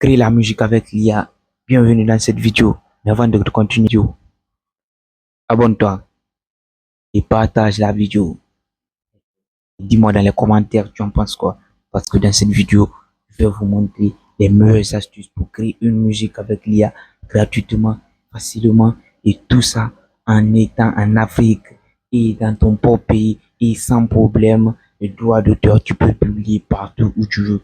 créer la musique avec l'IA. Bienvenue dans cette vidéo. Mais avant de continuer, abonne-toi et partage la vidéo. Dis-moi dans les commentaires tu en penses quoi. Parce que dans cette vidéo, je vais vous montrer les meilleures astuces pour créer une musique avec l'IA gratuitement, facilement et tout ça en étant en Afrique et dans ton propre pays et sans problème. Le droit d'auteur, tu peux publier partout où tu veux.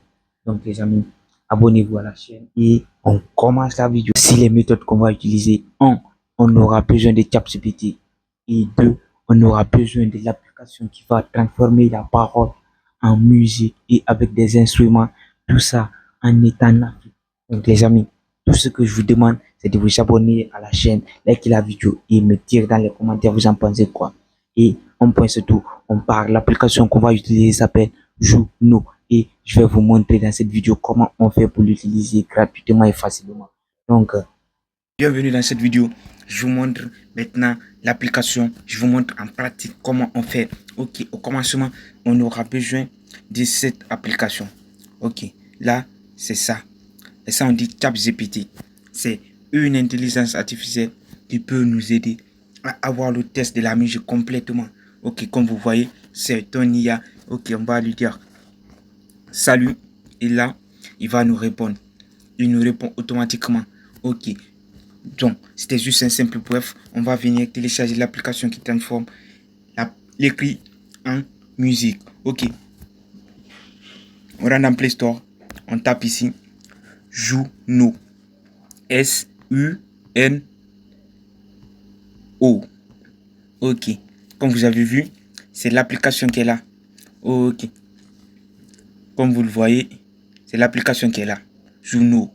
Donc les amis, abonnez-vous à la chaîne et on commence la vidéo. Si les méthodes qu'on va utiliser, 1, on aura besoin de ChatGPT et 2, on aura besoin de l'application qui va transformer la parole en musique et avec des instruments, tout ça en étant natif. Donc les amis, tout ce que je vous demande, c'est de vous abonner à la chaîne, liker la vidéo et me dire dans les commentaires vous en pensez quoi. Et on point c'est tout, on parle, l'application qu'on va utiliser s'appelle Juno et je vais vous montrer dans cette vidéo comment on fait pour l'utiliser gratuitement et facilement. Donc, bienvenue dans cette vidéo. Je vous montre maintenant l'application. Je vous montre en pratique comment on fait. Ok, au commencement, on aura besoin de cette application. Ok, là, c'est ça. Et ça, on dit ChatGPT. C'est une intelligence artificielle qui peut nous aider à avoir le test de la musique complètement. Ok, comme vous voyez, c'est un IA. Ok, on va lui dire salut. Et là, il va nous répondre. Il nous répond automatiquement. Ok. Donc, c'était juste un simple bref. On va venir télécharger l'application qui transforme l'écrit en musique. Ok. On rentre dans Play Store. On tape ici Juno. S-U-N-O. Ok. Comme vous avez vu, c'est l'application qui est là. Ok. Comme vous le voyez, c'est l'application qui est là. Juno.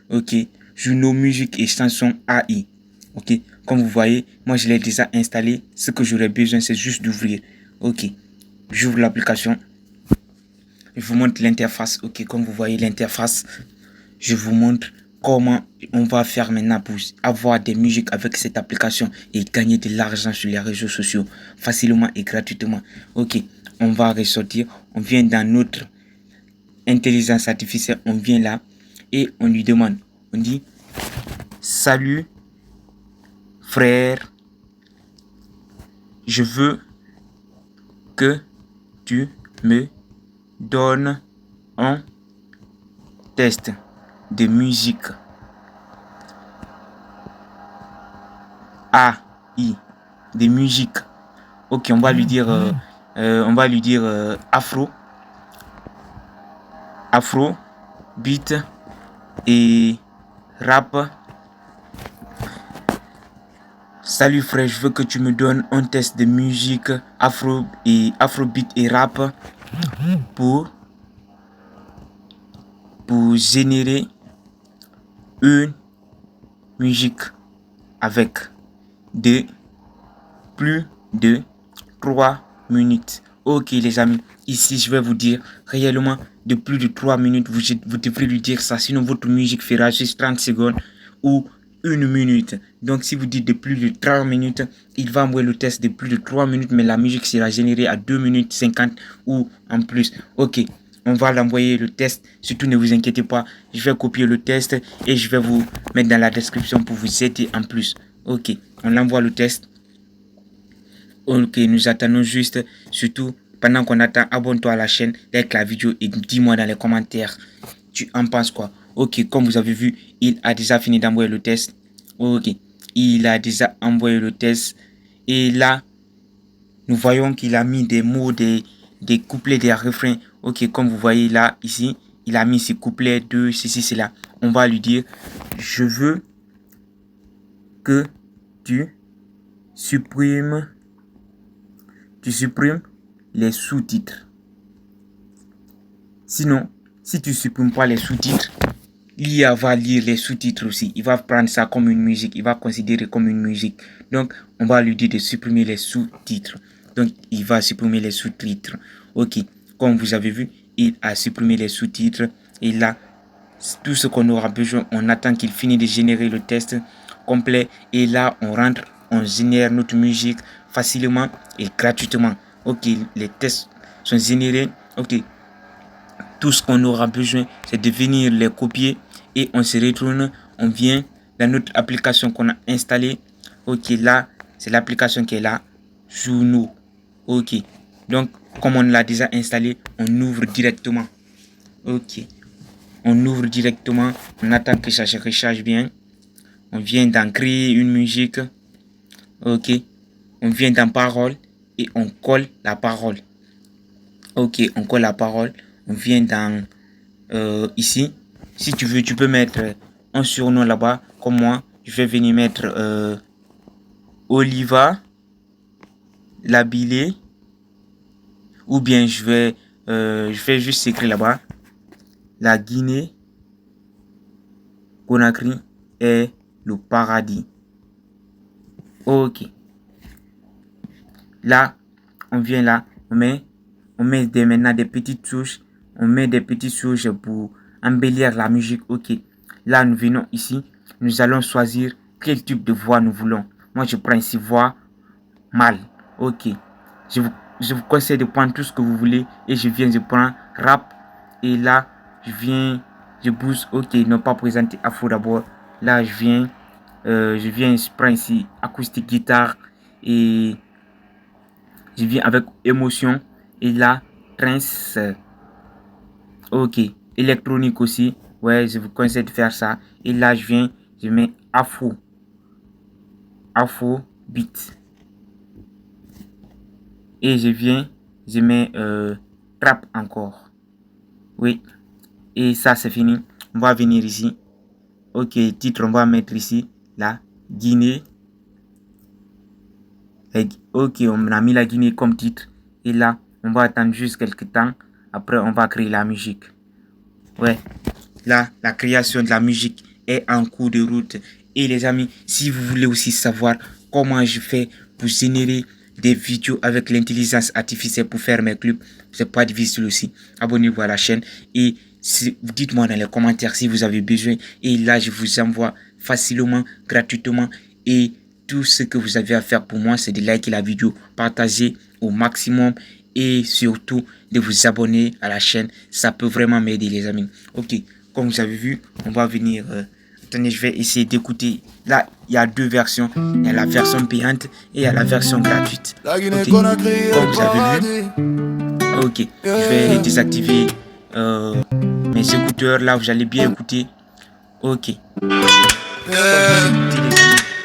Ok. Juno Musique et Chanson AI. Ok. Comme vous voyez, moi je l'ai déjà installé. Ce que j'aurais besoin, c'est juste d'ouvrir. Ok. J'ouvre l'application. Je vous montre l'interface. Ok. Comme vous voyez l'interface, je vous montre comment on va faire maintenant pour avoir des musiques avec cette application et gagner de l'argent sur les réseaux sociaux facilement et gratuitement. Ok. On va ressortir. On vient dans notre intelligence artificielle. On vient là et on lui demande. On dit salut frère, je veux que tu me donnes un test de musique AI, de musique. Ok, on va lui dire, afro, beat et rap. Salut frère, je veux que tu me donnes un test de musique afrobeat et rap pour générer une musique avec de plus de 3 minutes. Ok les amis, ici je vais vous dire réellement de plus de 3 minutes, vous devrez lui dire ça, sinon votre musique fera juste 30 secondes ou 1 minute. Donc si vous dites de plus de 3 minutes, il va envoyer le test de plus de 3 minutes, mais la musique sera générée à 2 minutes 50 ou en plus. Ok, on va l'envoyer le test, surtout ne vous inquiétez pas, je vais copier le test et je vais vous mettre dans la description pour vous aider en plus. Ok, on envoie le test. Ok, nous attendons juste, surtout pendant qu'on attend, abonne-toi à la chaîne, like la vidéo et dis-moi dans les commentaires, tu en penses quoi. Ok, comme vous avez vu, il a déjà fini d'envoyer le test. Ok, il a déjà envoyé le test. Et là, nous voyons qu'il a mis des mots, des couplets, des refrains. Ok, comme vous voyez là, ici, il a mis ses couplets, deux, ceci, cela. On va lui dire, je veux que tu supprimes les sous-titres. Sinon, si tu supprimes pas les sous-titres, l'IA va lire les sous-titres aussi. Il va prendre ça comme une musique. Il va considérer comme une musique. Donc, on va lui dire de supprimer les sous-titres. Donc, il va supprimer les sous-titres. Ok. Comme vous avez vu, il a supprimé les sous-titres. Et là, tout ce qu'on aura besoin, on attend qu'il finisse de générer le test complet. Et là, on rentre, on génère notre musique facilement et gratuitement. Ok, les tests sont générés. Ok, tout ce qu'on aura besoin, c'est de venir les copier et on se retourne, on vient dans notre application qu'on a installée. Ok, là, c'est l'application qui est là, Juno. Ok, donc comme on l'a déjà installé, on ouvre directement. Ok, on ouvre directement, on attend que ça se recharge bien. On vient d'en créer une musique. Ok, on vient dans parole et on colle la parole. Ok, on colle la parole. On vient dans ici. Si tu veux, tu peux mettre un surnom là-bas. Comme moi, je vais venir mettre Oliva Labilé. Ou bien je vais juste écrire là-bas. La Guinée Conakry est le paradis. Ok. Là, on vient là, on met maintenant des petites touches. On met des petites touches pour embellir la musique. Ok. Là, nous venons ici. Nous allons choisir quel type de voix nous voulons. Moi, je prends ici voix mâle. Ok. Je vous conseille de prendre tout ce que vous voulez. Et je prends rap. Et là, je booste. Ok, ne pas présenter Afro d'abord. Là, je prends ici acoustique guitare. Et je viens avec émotion. Et là, trance. Ok, électronique aussi. Ouais, je vous conseille de faire ça. Et là, je mets Afro beat. Et je mets trap encore. Oui. Et ça, c'est fini. On va venir ici. Ok, titre, on va mettre ici. La Guinée. Ok, on a mis la Guinée comme titre. Et là, on va attendre juste quelques temps. Après, on va créer la musique. Ouais. Là, la création de la musique est en cours de route. Et les amis, si vous voulez aussi savoir comment je fais pour générer des vidéos avec l'intelligence artificielle pour faire mes clips, c'est pas difficile aussi. Abonnez-vous à la chaîne et dites-moi dans les commentaires si vous avez besoin. Et là, je vous envoie facilement, gratuitement. Et tout ce que vous avez à faire pour moi, c'est de liker la vidéo, partager au maximum et surtout de vous abonner à la chaîne. Ça peut vraiment m'aider les amis. Ok, comme vous avez vu, on va venir... attendez, je vais essayer d'écouter. Là, il y a deux versions. Il y a la version payante et il y a la version gratuite. Okay. Comme vous avez vu. Ok, je vais désactiver mes écouteurs. Là, vous allez bien écouter. Ok.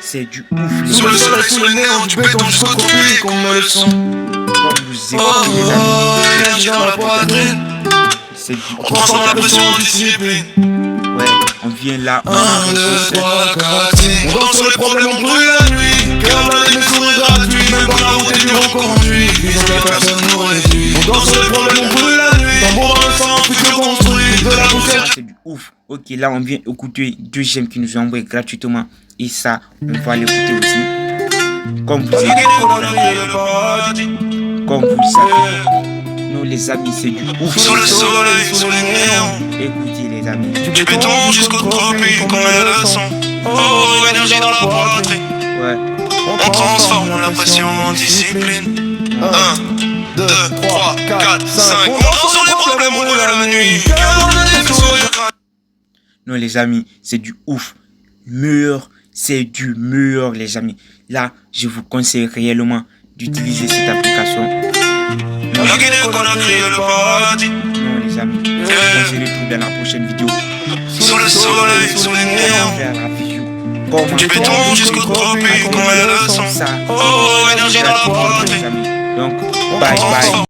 C'est du ouf. Sur le soleil, sur les néons, du béton jusqu'au tropique, on me le son. Comme vous écoutez, les amis. Énergie dans la poitrine. C'est du on transforme la pression en discipline. Ouais, on vient là. 1, 2, 3, 4, 5. On danse sur les problèmes, on brûle la nuit. Car on a des sourires gratuits. Même quand la route est dure, on conduit. Visant que personne nous réduit. On danse sur les problèmes, on brûle la nuit. Tambour dans le sang, futur construit. De la poussière. C'est du ouf. Ok, là, on vient écouter deuxième qui nous a envoyé gratuitement. Et ça, on va l'écouter aussi. Comme vous savez. Comme vous le savez. Nous, les amis, c'est du ouf. Sur le soleil, sur les néons. Écoutez, les amis. Du béton jusqu'au tropique, on met le son. Oh, énergie dans la poitrine. Ouais. On transforme la pression en discipline. 1, 2, 3, 4, 5. On danse sur les problèmes, on brûle la nuit. Car on a des sourires gratuits. Non, les amis, c'est du ouf. Meilleur, c'est du meilleur, les amis. Là, je vous conseille réellement d'utiliser cette application. La Guinée Conakry est le paradis. Non, les amis, on se retrouve dans la prochaine vidéo. Sur le soleil, sur les néons. Faire la vidéo. Comment Du béton jusqu'au tropique, on met le son. ça. Oh, énergie dans la poitrine. Les amis. Donc, bye bye.